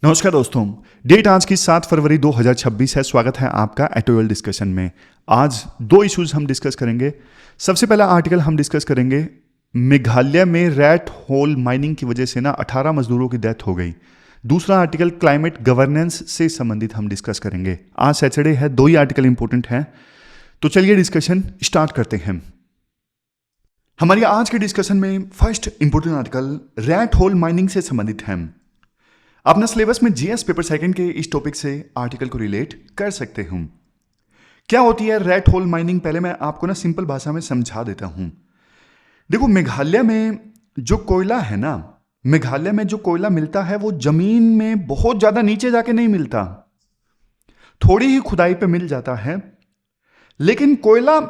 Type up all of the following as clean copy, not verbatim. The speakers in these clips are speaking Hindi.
नमस्कार दोस्तों। डेट आज की 7 फरवरी 2026 है। स्वागत है आपका एटोयल डिस्कशन में। आज दो इश्यूज हम डिस्कस करेंगे। सबसे पहला आर्टिकल हम डिस्कस करेंगे, मेघालय में रैट होल माइनिंग की वजह से 18 मजदूरों की डेथ हो गई। दूसरा आर्टिकल क्लाइमेट गवर्नेंस से संबंधित हम डिस्कस करेंगे। आज सैटरडे है, दो ही आर्टिकल इंपॉर्टेंट हैं, तो चलिए डिस्कशन स्टार्ट करते हैं। हमारी आज के डिस्कशन में first important article rat hole mining से संबंधित है। अपना सिलेबस में जीएस पेपर सेकंड के इस टॉपिक से आर्टिकल को रिलेट कर सकते हूं। क्या होती है रैट होल माइनिंग, पहले मैं आपको सिंपल भाषा में समझा देता हूं। देखो, मेघालय में जो कोयला है मेघालय में जो कोयला मिलता है वो जमीन में बहुत ज्यादा नीचे जाके नहीं मिलता, थोड़ी ही खुदाई पे मिल जाता है। लेकिन कोयला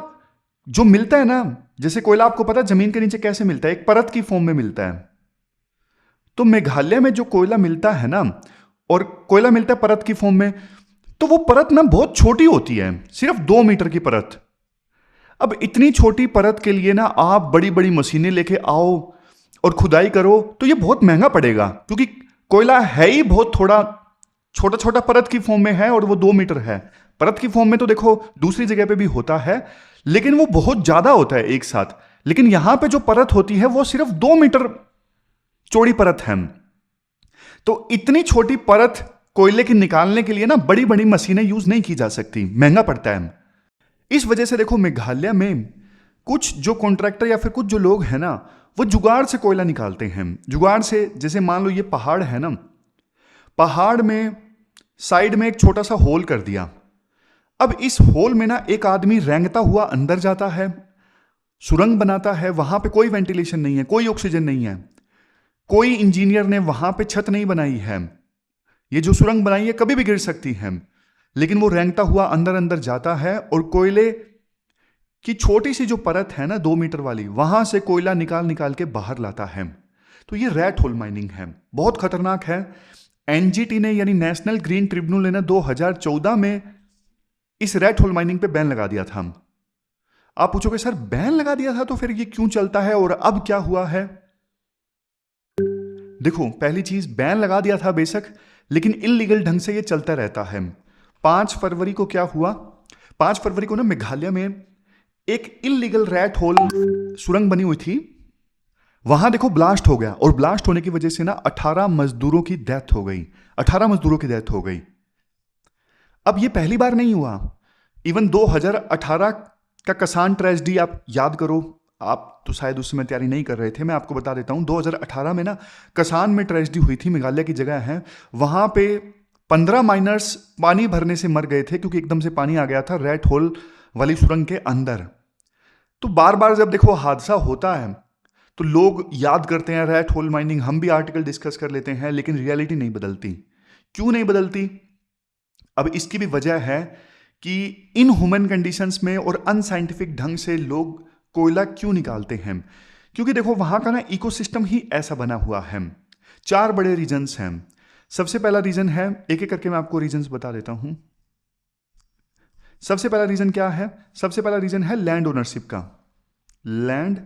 जो मिलता है जैसे कोयला आपको पता है जमीन के नीचे कैसे मिलता है, एक परत की फॉर्म में मिलता है। तो मेघालय में जो कोयला मिलता है और कोयला मिलता है परत की फॉर्म में, तो वो परत बहुत छोटी होती है, सिर्फ 2 मीटर की परत। अब इतनी छोटी परत के लिए आप बड़ी बड़ी मशीनें लेके आओ और खुदाई करो तो ये बहुत महंगा पड़ेगा, क्योंकि कोयला है ही बहुत थोड़ा छोटा छोटा परत की फॉर्म में है और वो 2 मीटर है। परत की फॉर्म में तो देखो दूसरी जगह पे भी होता है, लेकिन वो बहुत ज्यादा होता है एक साथ। लेकिन यहां पे जो परत होती है वो सिर्फ 2 मीटर चौड़ी परत है। तो इतनी छोटी परत कोयले की निकालने के लिए बड़ी बड़ी मशीनें यूज नहीं की जा सकती, महंगा पड़ता है। इस वजह से देखो मेघालय में कुछ जो कॉन्ट्रैक्टर या फिर कुछ जो लोग हैं वो जुगाड़ से कोयला निकालते हैं। जुगाड़ से, जैसे मान लो ये पहाड़ है पहाड़ में साइड में एक छोटा सा होल कर दिया। अब इस होल में एक आदमी रेंगता हुआ अंदर जाता है, सुरंग बनाता है। वहां पे कोई वेंटिलेशन नहीं है, कोई ऑक्सीजन नहीं है, कोई इंजीनियर ने वहां पे छत नहीं बनाई है। ये जो सुरंग बनाई है कभी भी गिर सकती है, लेकिन वो रेंगता हुआ अंदर अंदर जाता है और कोयले की छोटी सी जो परत है 2 मीटर वाली, वहां से कोयला निकाल निकाल के बाहर लाता है। तो ये रैट होल माइनिंग है, बहुत खतरनाक है। एनजीटी ने यानी नेशनल ग्रीन ट्रिब्यूनल ने 2014 में इस रैट होल माइनिंग पे बैन लगा दिया था। आप पूछोगे सर बैन लगा दिया था तो फिर ये क्यों चलता है और अब क्या हुआ है? देखो, पहली चीज बैन लगा दिया था बेशक, लेकिन इल्लीगल ढंग से ये चलता रहता है। 5 फरवरी को क्या हुआ? 5 फरवरी को मेघालय में एक इल्लीगल रैट होल सुरंग बनी हुई थी, वहां देखो ब्लास्ट हो गया और ब्लास्ट होने की वजह से 18 मजदूरों की डेथ हो गई। 18 मजदूरों की डेथ हो गई। अब ये पहली बार नहीं हुआ। इवन 2018 का कसान ट्रेजेडी आप याद करो, आप तो शायद उस समय तैयारी नहीं कर रहे थे, मैं आपको बता देता हूं। 2018 में कसान में ट्रेजेडी हुई थी, मेघालय की जगह है, वहां पे 15 माइनर्स पानी भरने से मर गए थे, क्योंकि एकदम से पानी आ गया था रैट होल वाली सुरंग के अंदर। तो बार बार जब देखो हादसा होता है तो लोग याद करते हैं रैट होल माइनिंग, हम भी आर्टिकल डिस्कस कर लेते हैं, लेकिन रियलिटी नहीं बदलती। क्यों नहीं बदलती? अब इसकी भी वजह है कि इन ह्यूमन कंडीशंस में और अनसाइंटिफिक ढंग से लोग कोयला क्यों निकालते हैं। क्योंकि देखो वहां का इकोसिस्टम ही ऐसा बना हुआ है। 4 बड़े रीजन्स हैं। सबसे पहला रीजन है, एक एक करके मैं आपको रीजन्स बता देता हूं। सबसे पहला रीजन क्या है? सबसे पहला रीजन है लैंड ओनरशिप का। लैंड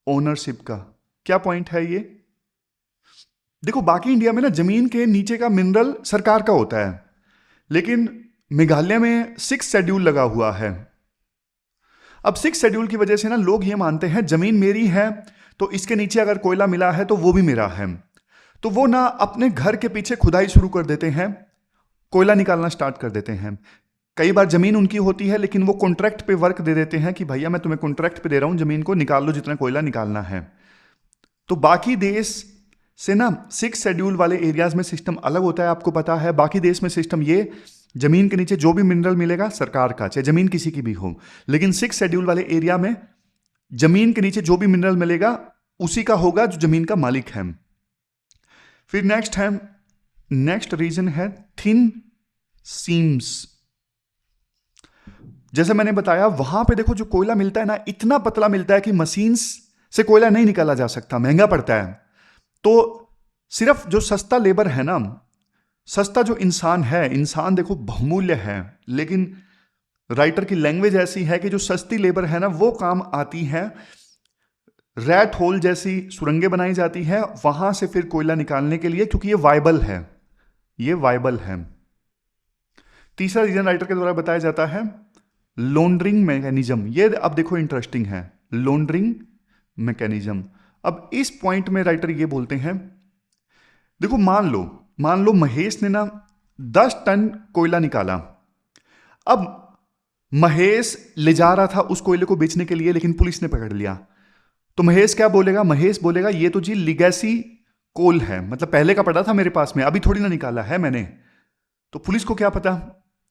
ओनरशिप का क्या पॉइंट है ये? देखो बाकी इंडिया में जमीन के नीचे का मिनरल सरकार का होता है, लेकिन मेघालय में 6 शेड्यूल लगा हुआ है। अब 6 शेड्यूल की वजह से लोग ये मानते हैं जमीन मेरी है, तो इसके नीचे अगर कोयला मिला है तो वो भी मेरा है। तो वो अपने घर के पीछे खुदाई शुरू कर देते हैं, कोयला निकालना स्टार्ट कर देते हैं। कई बार जमीन उनकी होती है, लेकिन वो कॉन्ट्रैक्ट पे वर्क दे देते हैं कि भैया मैं तुम्हें कॉन्ट्रैक्ट पे दे रहा हूं, जमीन को निकाल लो जितना कोयला निकालना है। तो बाकी देश से 6 शेड्यूल वाले एरियाज में सिस्टम अलग होता है, आपको पता है। बाकी देश में सिस्टम ये, जमीन के नीचे जो भी मिनरल मिलेगा सरकार का, चाहे जमीन किसी की भी हो। लेकिन 6 शेड्यूल वाले एरिया में जमीन के नीचे जो भी मिनरल मिलेगा उसी का होगा जो जमीन का मालिक है। फिर नेक्स्ट रीजन है थिन सीम्स। जैसे मैंने बताया वहां पे देखो जो कोयला मिलता है इतना पतला मिलता है कि मशीन्स से कोयला नहीं निकाला जा सकता, महंगा पड़ता है। तो सिर्फ जो सस्ता लेबर है सस्ता जो इंसान है, इंसान देखो बहुमूल्य है, लेकिन राइटर की लैंग्वेज ऐसी है कि जो सस्ती लेबर है वो काम आती है रैट होल जैसी सुरंगें बनाई जाती है वहां से फिर कोयला निकालने के लिए, क्योंकि ये वाइबल है, ये वाइबल है। तीसरा रीजन राइटर के द्वारा बताया जाता है लॉन्ड्रिंग मैकेनिज्म। ये अब देखो इंटरेस्टिंग है, लॉन्ड्रिंग मैकेनिज्म। अब इस पॉइंट में राइटर ये बोलते हैं, देखो मान लो महेश ने ना 10 टन कोयला निकाला। अब महेश ले जा रहा था उस कोयले को बेचने के लिए, लेकिन पुलिस ने पकड़ लिया। तो महेश क्या बोलेगा? महेश बोलेगा ये तो जी लिगेसी कोल है, मतलब पहले का पड़ा था मेरे पास में, अभी थोड़ी ना निकाला है मैंने। तो पुलिस को क्या पता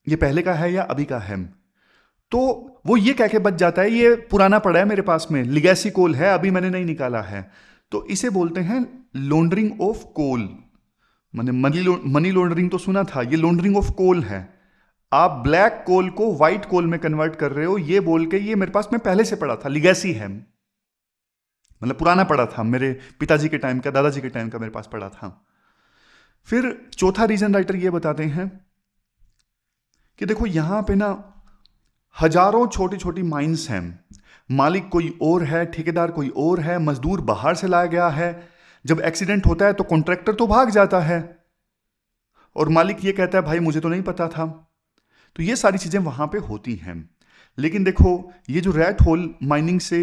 ये पहले का है या अभी का है। तो वो ये कह के बच जाता है ये पुराना पड़ा है मेरे पास में, लिगेसी कोल है, अभी मैंने नहीं निकाला है। तो इसे बोलते हैं लॉन्ड्रिंग ऑफ कोल। मैंने मनी लॉन्ड्रिंग तो सुना था, ये लॉन्ड्रिंग ऑफ कोल है। आप ब्लैक कोल को व्हाइट कोल में कन्वर्ट कर रहे हो ये बोल के ये मेरे पास में पहले से पड़ा था, लिगेसी है, मतलब पुराना पड़ा था, मेरे पिताजी के टाइम का, दादाजी के टाइम का मेरे पास पड़ा था। फिर चौथा रीजन राइटर ये बताते हैं कि देखो यहां पे ना हजारों छोटी छोटी माइंस हैं, मालिक कोई और है, ठेकेदार कोई और है, मजदूर बाहर से लाया गया है। जब एक्सीडेंट होता है तो कॉन्ट्रैक्टर तो भाग जाता है और मालिक ये कहता है भाई मुझे तो नहीं पता था। तो ये सारी चीजें वहां पे होती हैं। लेकिन देखो ये जो रैट होल माइनिंग से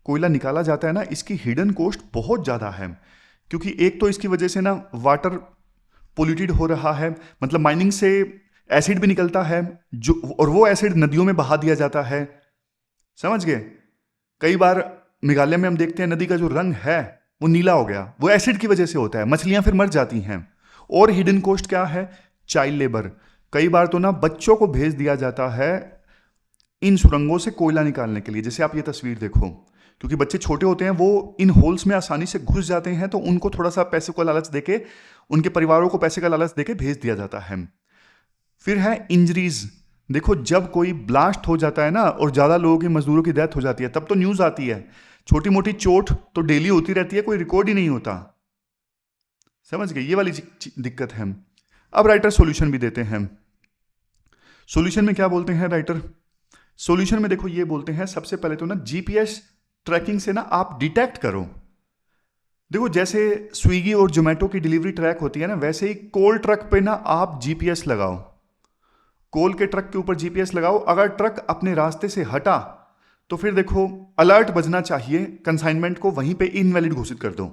कोयला निकाला जाता है ना, इसकी हिडन कॉस्ट बहुत ज्यादा है, क्योंकि एक तो इसकी वजह से ना वाटर पोल्यूटेड हो रहा है, मतलब माइनिंग से एसिड भी निकलता है जो, और वो एसिड नदियों में बहा दिया जाता है, समझ गए। कई बार मेघालय में हम देखते हैं नदी का जो रंग है वो नीला हो गया, वो एसिड की वजह से होता है, मछलियां फिर मर जाती हैं। और हिडन कॉस्ट क्या है? Child labour. कई बार तो ना बच्चों को भेज दिया जाता है इन सुरंगों से कोयला निकालने के लिए। जैसे आप ये तस्वीर देखो, क्योंकि बच्चे छोटे होते हैं, वो इन होल्स में आसानी से घुस जाते हैं, तो उनको थोड़ा सा पैसे का लालच देके, उनके परिवारों को पैसे का लालच देके भेज दिया जाता है। फिर है इंजरीज। देखो जब कोई ब्लास्ट हो जाता है ना और ज्यादा लोगों की, मजदूरों की डेथ हो जाती है, तब तो न्यूज आती है। छोटी मोटी चोट तो डेली होती रहती है, कोई रिकॉर्ड ही नहीं होता, समझ गए, ये वाली दिक्कत है। अब राइटर सॉल्यूशन भी देते हैं। सॉल्यूशन में क्या बोलते हैं राइटर? सॉल्यूशन में देखो ये बोलते हैं, सबसे पहले तो ना जीपीएस ट्रैकिंग से ना आप डिटेक्ट करो। देखो जैसे स्विगी और जोमेटो की डिलीवरी ट्रैक होती है ना, वैसे ही कोल ट्रक पे ना आप जीपीएस लगाओ, कोल के ट्रक के ऊपर जीपीएस लगाओ। अगर ट्रक अपने रास्ते से हटा तो फिर देखो अलर्ट बजना चाहिए, कंसाइनमेंट को वहीं पे इनवैलिड घोषित कर दो।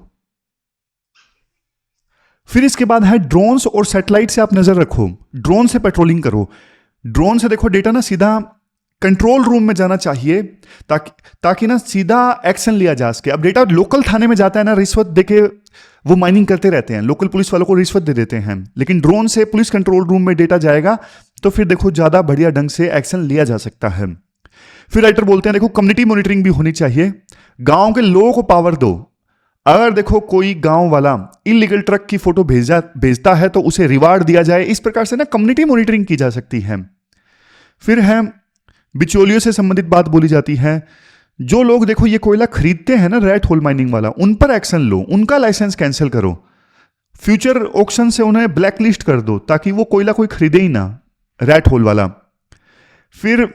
फिर इसके बाद है ड्रोन्स और सैटेलाइट से आप नजर रखो, ड्रोन से पेट्रोलिंग करो। ड्रोन से देखो डेटा ना सीधा कंट्रोल रूम में जाना चाहिए, ताकि ना सीधा एक्शन लिया जा सके। अब डेटा लोकल थाने में जाता है ना, रिश्वत देके वो माइनिंग करते रहते हैं, लोकल पुलिस वालों को रिश्वत दे देते हैं। लेकिन ड्रोन से पुलिस कंट्रोल रूम में डेटा जाएगा तो फिर देखो ज्यादा बढ़िया ढंग से एक्शन लिया जा सकता है। फिर राइटर बोलते हैं देखो कम्युनिटी मॉनिटरिंग भी होनी चाहिए, गांव के लोगों को पावर दो। अगर देखो कोई गांव वाला इलीगल ट्रक की फोटो भेजता है तो उसे रिवार्ड दिया जाए। इस प्रकार से ना कम्युनिटी मॉनिटरिंग की जा सकती है। फिर है बिचौलियों से संबंधित बात बोली जाती है। जो लोग देखो ये कोयला खरीदते हैं ना रैट होल माइनिंग वाला, उन पर एक्शन लो, उनका लाइसेंस कैंसिल करो, फ्यूचर ऑक्शन से उन्हें ब्लैक लिस्ट कर दो ताकि वो कोयला कोई खरीदे ही ना, रैट होल वाला। फिर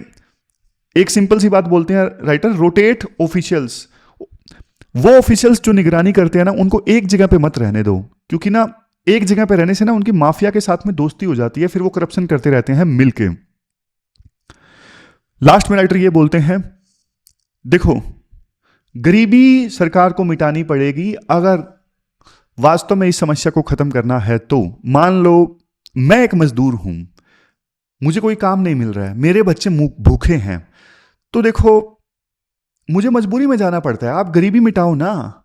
एक सिंपल सी बात बोलते हैं राइटर, रोटेट ऑफिशियल्स। वो ऑफिशियल्स जो निगरानी करते हैं ना, उनको एक जगह पे मत रहने दो, क्योंकि ना एक जगह पे रहने से ना उनकी माफिया के साथ में दोस्ती हो जाती है, फिर वो करप्शन करते रहते हैं मिलके। लास्ट में राइटर ये बोलते हैं देखो गरीबी सरकार को मिटानी पड़ेगी अगर वास्तव में इस समस्या को खत्म करना है। तो मान लो मैं एक मजदूर हूं, मुझे कोई काम नहीं मिल रहा है, मेरे बच्चे भूखे हैं, तो देखो मुझे मजबूरी में जाना पड़ता है। आप गरीबी मिटाओ ना।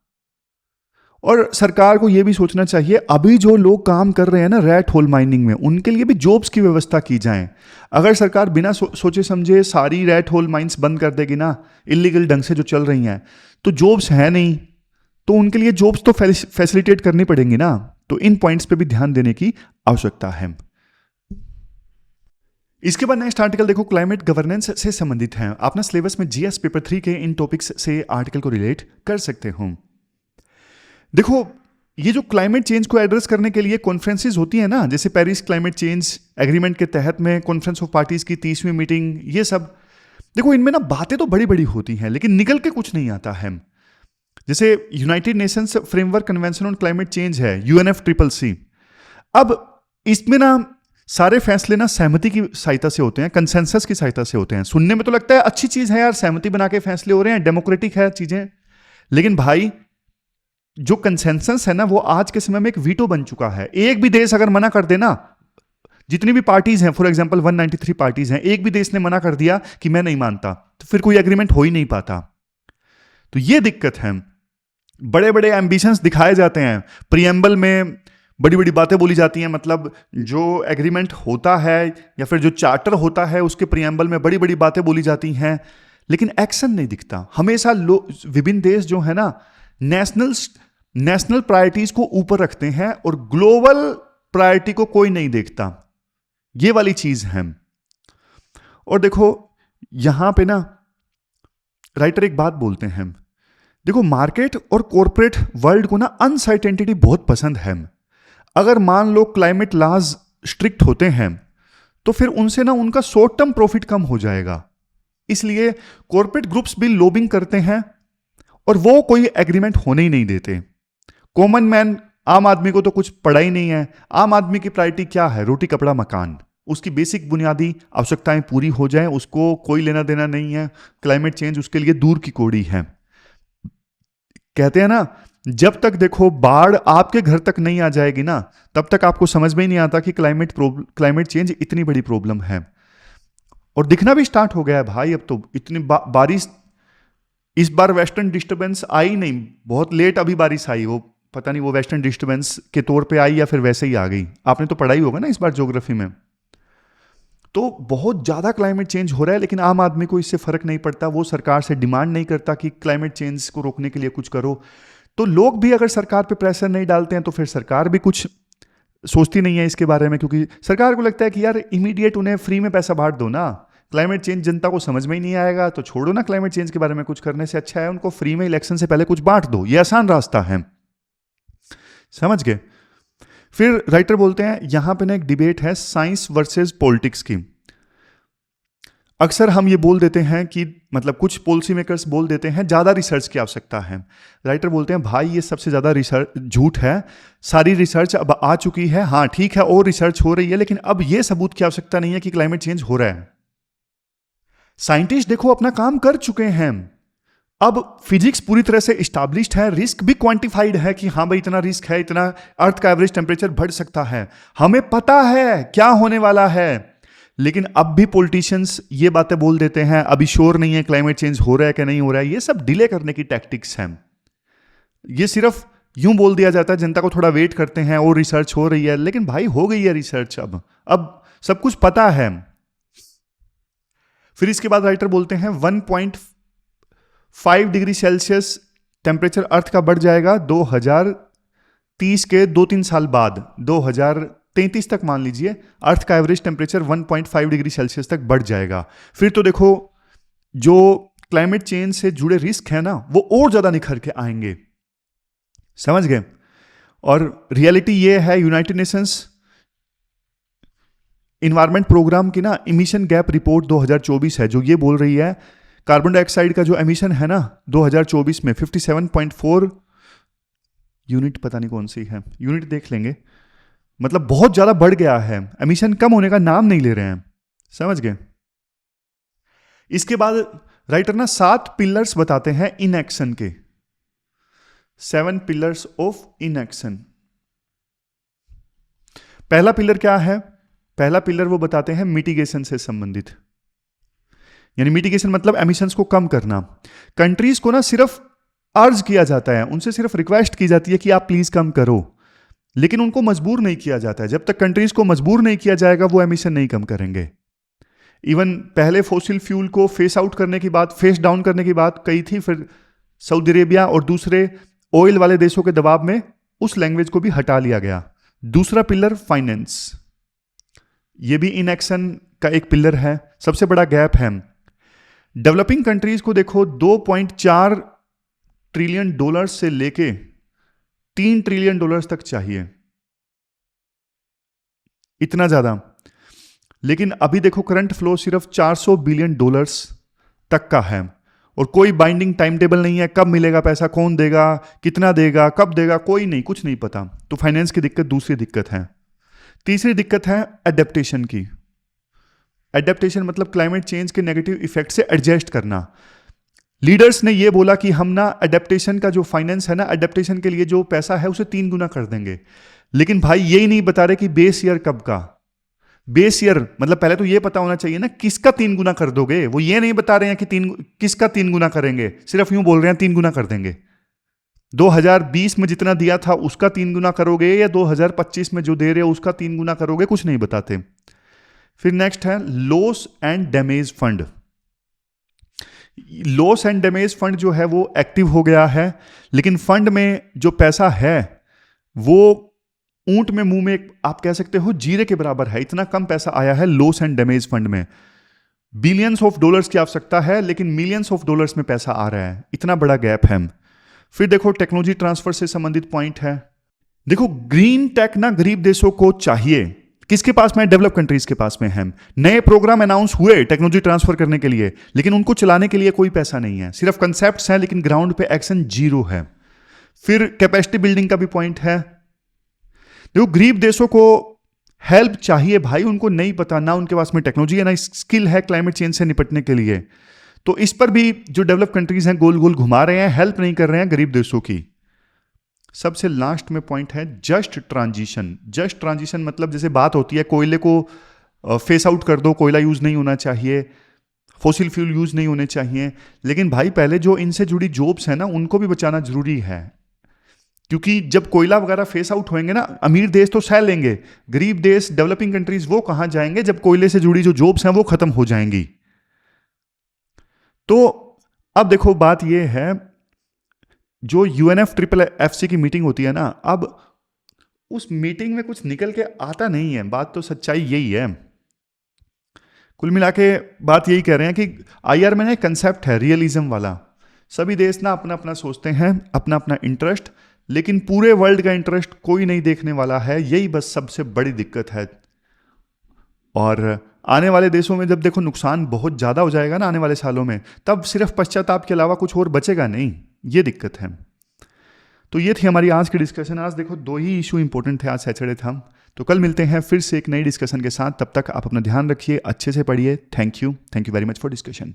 और सरकार को यह भी सोचना चाहिए, अभी जो लोग काम कर रहे हैं ना रैट होल माइनिंग में, उनके लिए भी जॉब्स की व्यवस्था की जाए। अगर सरकार बिना सोचे समझे सारी रैट होल माइंस बंद कर देगी ना, इलीगल ढंग से जो चल रही हैं, तो जॉब्स है नहीं, तो उनके लिए जॉब्स तो फैसिलिटेट करनी पड़ेंगी ना। तो इन पॉइंट्स पे भी ध्यान देने की आवश्यकता है। इसके बाद नेक्स्ट आर्टिकल देखो क्लाइमेट गवर्नेंस से संबंधित है। आप ना सिलेबस में जीएस पेपर 3 के इन टॉपिक्स से आर्टिकल को रिलेट कर सकते हो। देखो ये जो क्लाइमेट चेंज को एड्रेस करने के लिए कॉन्फ्रेंसेस होती है ना, जैसे पेरिस क्लाइमेट चेंज एग्रीमेंट के तहत में कॉन्फ्रेंस ऑफ पार्टीज की 30वीं मीटिंग, ये सब देखो इनमें ना बातें तो बड़ी बड़ी होती हैं लेकिन निकल के कुछ नहीं आता है। जैसे United Nations framework convention on climate change है, UNFCCC। अब इसमें ना सारे फैसले ना सहमति की सहायता से होते हैं, कंसेंसस की सहायता से होते हैं। सुनने में तो लगता है अच्छी चीज है यार, सहमति बना के फैसले हो रहे हैं, डेमोक्रेटिक है चीजें, लेकिन भाई जो कंसेंसस है ना वो आज के समय में एक वीटो बन चुका है। एक भी देश अगर मना कर देना, जितनी भी पार्टीज हैं, फॉर एग्जांपल 193 पार्टीज हैं, एक भी देश ने मना कर दिया कि मैं नहीं मानता, तो फिर कोई एग्रीमेंट हो ही नहीं पाता। तो ये दिक्कत है। बड़े बड़े एम्बिशंस दिखाए जाते हैं, प्रीएम्बल में बड़ी बड़ी बातें बोली जाती हैं, मतलब जो एग्रीमेंट होता है या फिर जो चार्टर होता है उसके प्रीएम्बल में बड़ी बड़ी बातें बोली जाती हैं, लेकिन एक्शन नहीं दिखता। हमेशा विभिन्न देश जो है ना नेशनल प्रायोरिटीज को ऊपर रखते हैं और ग्लोबल प्रायोरिटी को कोई नहीं देखता। ये वाली चीज है। और देखो यहां पे ना राइटर एक बात बोलते हैं, देखो मार्केट और कॉरपोरेट वर्ल्ड को ना अनसर्टेनिटी बहुत पसंद है। अगर मान लो क्लाइमेट लॉज स्ट्रिक्ट होते हैं तो फिर उनसे ना उनका शॉर्ट टर्म प्रॉफिट कम हो जाएगा, इसलिए कॉरपोरेट ग्रुप्स भी लॉबिंग करते हैं और वो कोई एग्रीमेंट होने ही नहीं देते। कॉमन मैन, आम आदमी को तो कुछ पड़ा ही नहीं है। आम आदमी की प्रायोरिटी क्या है? रोटी कपड़ा मकान, उसकी बेसिक बुनियादी आवश्यकताएं पूरी हो जाएं, उसको कोई लेना देना नहीं है। क्लाइमेट चेंज उसके लिए दूर की कौड़ी है। कहते हैं ना, जब तक देखो बाढ़ आपके घर तक नहीं आ जाएगी ना, तब तक आपको समझ में ही नहीं आता कि क्लाइमेट चेंज इतनी बड़ी प्रॉब्लम है। और दिखना भी स्टार्ट हो गया है भाई। अब तो इतनी बारिश, इस बार वेस्टर्न डिस्टर्बेंस आई नहीं, बहुत लेट अभी बारिश आई। वो पता नहीं वो वेस्टर्न डिस्टर्बेंस के तौर पे आई या फिर वैसे ही आ गई। आपने तो पढ़ा ही होगा ना इस बार ज्योग्राफी में। तो बहुत ज्यादा क्लाइमेट चेंज हो रहा है, लेकिन आम आदमी को इससे फर्क नहीं पड़ता। वो सरकार से डिमांड नहीं करता कि क्लाइमेट चेंज को रोकने के लिए कुछ करो। तो लोग भी अगर सरकार पे प्रेशर नहीं डालते हैं तो फिर सरकार भी कुछ सोचती नहीं है इसके बारे में, क्योंकि सरकार को लगता है कि यार इमीडिएट उन्हें फ्री में पैसा बांट दो ना, क्लाइमेट चेंज जनता को समझ में ही नहीं आएगा, तो छोड़ो ना, क्लाइमेट चेंज के बारे में कुछ करने से अच्छा है उनको फ्री में इलेक्शन से पहले कुछ बांट दो। ये आसान रास्ता है, समझ गए। फिर राइटर बोलते हैं यहां पे ना एक डिबेट है साइंस वर्सेस पॉलिटिक्स की। अक्सर हम ये बोल देते हैं कि मतलब कुछ पॉलिसी मेकर्स बोल देते हैं ज्यादा रिसर्च की आवश्यकता है। राइटर बोलते हैं भाई ये सबसे ज्यादा रिसर्च झूठ है। सारी रिसर्च अब आ चुकी है, हाँ ठीक है और रिसर्च हो रही है, लेकिन अब ये सबूत की आवश्यकता नहीं है कि क्लाइमेट चेंज हो रहा है। साइंटिस्ट देखो अपना काम कर चुके हैं। अब फिजिक्स पूरी तरह से इस्टेब्लिश्ड है, रिस्क भी क्वांटिफाइड है कि हाँ भाई इतना रिस्क है, इतना अर्थ का एवरेज टेम्परेचर बढ़ सकता है, हमें पता है क्या होने वाला है। लेकिन अब भी पॉलिटिशियंस ये बातें बोल देते हैं अभी श्योर नहीं है क्लाइमेट चेंज हो रहा है कि नहीं हो रहा है। ये सब डिले करने की टैक्टिक्स हैं। ये सिर्फ यूं बोल दिया जाता है, जनता को थोड़ा वेट करते हैं और रिसर्च हो रही है, लेकिन भाई हो गई है रिसर्च। अब सब कुछ पता है। फिर इसके बाद राइटर बोलते हैं 1.5 डिग्री सेल्सियस टेम्परेचर अर्थ का बढ़ जाएगा 2030 के 2-3 साल बाद। 2033 तक मान लीजिए अर्थ का एवरेज टेम्परेचर 1.5 डिग्री सेल्सियस तक बढ़ जाएगा। फिर तो देखो जो क्लाइमेट चेंज से जुड़े रिस्क है ना वो और ज्यादा निखर के आएंगे, समझ गए। और रियलिटी ये है, यूनाइटेड नेशंस इन्वायरमेंट प्रोग्राम की ना इमिशन गैप रिपोर्ट 2024 है, जो ये बोल रही है कार्बन डाइऑक्साइड का जो एमिशन है ना 2024 में 57.4 यूनिट, पता नहीं कौन सी है यूनिट, देख लेंगे, मतलब बहुत ज्यादा बढ़ गया है। एमिशन कम होने का नाम नहीं ले रहे हैं, समझ गए। इसके बाद राइटर ना 7 पिलर्स बताते हैं इनएक्शन के, 7 पिलर्स ऑफ इनएक्शन। पहला पिलर क्या है? पहला पिलर वो बताते हैं मिटिगेशन से संबंधित, यानी मिटिगेशन मतलब एमिशंस को कम करना। कंट्रीज को ना सिर्फ अर्ज किया जाता है, उनसे सिर्फ रिक्वेस्ट की जाती है कि आप प्लीज कम करो, लेकिन उनको मजबूर नहीं किया जाता है। जब तक कंट्रीज को मजबूर नहीं किया जाएगा वो एमिशन नहीं कम करेंगे। इवन पहले फॉसिल फ्यूल को फेस आउट करने की बात, फेस डाउन करने की बात कही थी, फिर सऊदी अरेबिया और दूसरे ऑयल वाले देशों के दबाव में उस लैंग्वेज को भी हटा लिया गया। दूसरा पिलर फाइनेंस, ये भी इनएक्शन का एक पिलर है। सबसे बड़ा गैप है, डेवलपिंग कंट्रीज को देखो 2.4 ट्रिलियन डॉलर से लेके 3 ट्रिलियन डॉलर्स तक चाहिए, इतना ज्यादा। लेकिन अभी देखो करंट फ्लो सिर्फ 400 बिलियन डॉलर्स तक का है, और कोई बाइंडिंग टाइम टेबल नहीं है, कब मिलेगा पैसा, कौन देगा, कितना देगा, कब देगा, कोई नहीं, कुछ नहीं पता। तो फाइनेंस की दिक्कत दूसरी दिक्कत है। तीसरी दिक्कत है एडेप्टेशन की। एडेप्टेशन मतलब क्लाइमेट चेंज के नेगेटिव इफेक्ट से एडजस्ट करना। लीडर्स ने ये बोला कि हम ना एडेप्टेशन का जो फाइनेंस है ना, एडेप्टेशन के लिए जो पैसा है उसे 3 गुना कर देंगे। लेकिन भाई यही नहीं बता रहे कि बेस ईयर कब का। बेस ईयर मतलब पहले तो ये पता होना चाहिए ना किसका 3 गुना कर दोगे। वो ये नहीं बता रहे हैं कि किसका 3 गुना करेंगे, सिर्फ यूं बोल रहे हैं 3 गुना कर देंगे। 2020 में जितना दिया था उसका 3 गुना करोगे या 2025 में जो दे रहे हो उसका 3 गुना करोगे, कुछ नहीं बताते। फिर नेक्स्ट है loss and damage fund. Loss and damage fund जो है वो एक्टिव हो गया है, लेकिन फंड में जो पैसा है वो ऊंट में मुंह में आप कह सकते हो जीरे के बराबर है। इतना कम पैसा आया है लॉस एंड डैमेज फंड में। बिलियंस ऑफ डॉलर्स की आवश्यकता है लेकिन मिलियंस ऑफ डॉलर्स में पैसा आ रहा है, इतना बड़ा गैप है। फिर देखो टेक्नोलॉजी ट्रांसफर से संबंधित पॉइंट है। देखो ग्रीन टेक ना गरीब देशों को चाहिए, किसके पास में? डेवलप कंट्रीज के पास में है। नए प्रोग्राम अनाउंस हुए टेक्नोलॉजी ट्रांसफर करने के लिए, लेकिन उनको चलाने के लिए कोई पैसा नहीं है, सिर्फ कंसेप्ट्स हैं लेकिन ग्राउंड पे एक्शन जीरो है। फिर कैपेसिटी बिल्डिंग का भी पॉइंट है। देखो गरीब देशों को हेल्प चाहिए भाई, उनको नहीं पता, ना उनके पास में टेक्नोलॉजी है ना स्किल है क्लाइमेट चेंज से निपटने के लिए। तो इस पर भी जो डेवलप कंट्रीज हैं गोल गोल घुमा रहे हैं, हेल्प नहीं कर रहे हैं गरीब देशों की। सबसे लास्ट में पॉइंट है जस्ट ट्रांजिशन। जस्ट ट्रांजिशन मतलब जैसे बात होती है कोयले को फेस आउट कर दो, कोयला यूज नहीं होना चाहिए, फॉसिल फ्यूल यूज नहीं होने चाहिए। लेकिन भाई पहले जो इनसे जुड़ी जॉब्स है ना उनको भी बचाना जरूरी है, क्योंकि जब कोयला वगैरह फेस आउट होंगे ना, अमीर देश तो सह लेंगे, गरीब देश डेवलपिंग कंट्रीज वो कहां जाएंगे जब कोयले से जुड़ी जो जॉब्स हैं वो खत्म हो जाएंगी। तो अब देखो बात ये है, जो UNFCCC की मीटिंग होती है ना, अब उस मीटिंग में कुछ निकल के आता नहीं है, बात तो सच्चाई यही है। कुल मिला के बात यही कह रहे हैं कि IR में ना कंसेप्ट है रियलिज्म वाला। सभी देश ना अपना अपना सोचते हैं, अपना अपना इंटरेस्ट, लेकिन पूरे वर्ल्ड का इंटरेस्ट कोई नहीं देखने वाला है। यही बस सबसे बड़ी दिक्कत है। और आने वाले देशों में जब देखो नुकसान बहुत ज़्यादा हो जाएगा ना आने वाले सालों में, तब सिर्फ पश्चाताप के अलावा कुछ और बचेगा नहीं, ये दिक्कत है। तो ये थी हमारी आज की डिस्कशन। आज देखो 2 ही इशू इंपॉर्टेंट थे, आज सैटरडे था। तो कल मिलते हैं फिर से एक नई डिस्कशन के साथ, तब तक आप अपना ध्यान रखिए, अच्छे से पढ़िए। Thank you very much for discussion.